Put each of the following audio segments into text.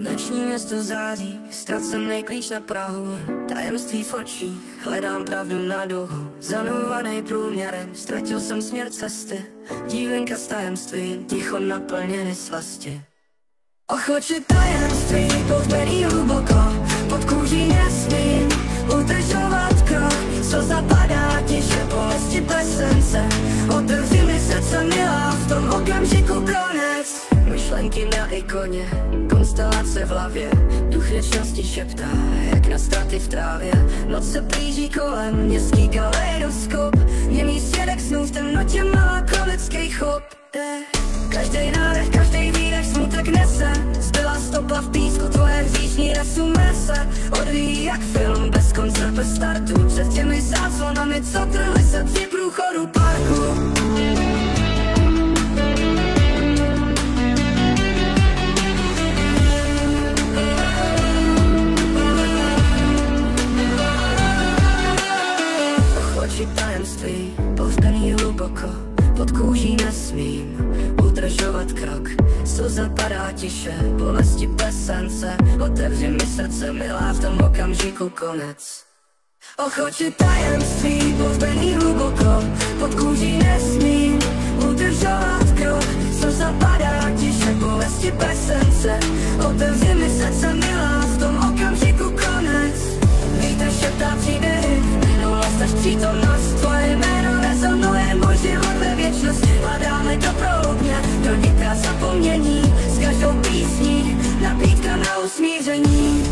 Noční město září, ztracený klíč na Prahu, tajemství v očích, hledám pravdu na duhu. Zanurovaný průměrem, ztratil jsem směr cesty, dívenka s tajemstvím, ticho naplněny slasti. Ochočí tajemství, pohřbený hluboko, pod kůží nesmím udržovat krok. Co zapadá tiše, bolesti bez sence, otevři mi srdce milá, v tom okamžiku konec. Myšlenky na ikoně, konstelace v hlavě, duch věčnosti šeptá, jak na straty v trávě. Noc se blíží kolem, městský kaleidoskop, němý svědek snů v temnotě má kronický chop. Každý nádech, každý výdech smutek nese, zbyla stopa v písku, tvoje hříšní resumé se odvíjí jak film, bez konce, bez startu, před těmi záclonami, co trhly se při průchodu parku. Oči tajemství, pohřbený hluboko, pod kůží nesmím udržovat krok. Co zapadá tiše, bolesti bez sence, otevři mi srdce milá, v tom okamžiku konec. Ochočí tajemství, pohřbený hluboko, pod kůží nesmím udržovat krok. Co zapadá tiše, bolesti bez sence, otevři mi srdce milá, v tom okamžiku konec. Vítr šeptá příběhy, minulost až přítomnost, tvoje jméno rezonuje, můj život ve věčnosti. Hledáme to proudně, do nitra zapomnění, s každou písní nabídka na usmíření.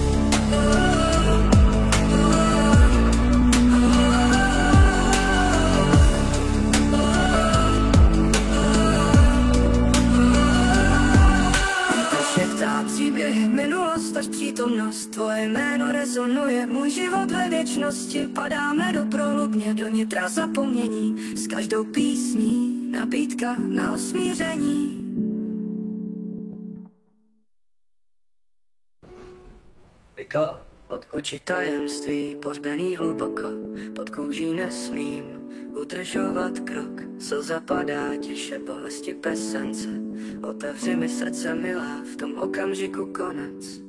Příběh, minulost až přítomnost, tvoje jméno rezonuje, můj život ve věčnosti. Padáme do prolubně, do nitra zapomnění, s každou písní nabídka na usmíření. Pod oči tajemství, pohřbený hluboko, pod kůží nesmím udržovat krok. Co zapadá tiše, bolesti bez sence, otevři mi srdce milá, v tom okamžiku konec.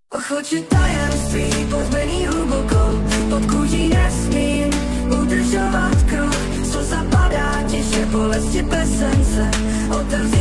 Ochočí tajemství, pohřbený hluboko, pod kůží nesmím udržovat krok. Co zapadá tiše, bolesti bez sence, otevři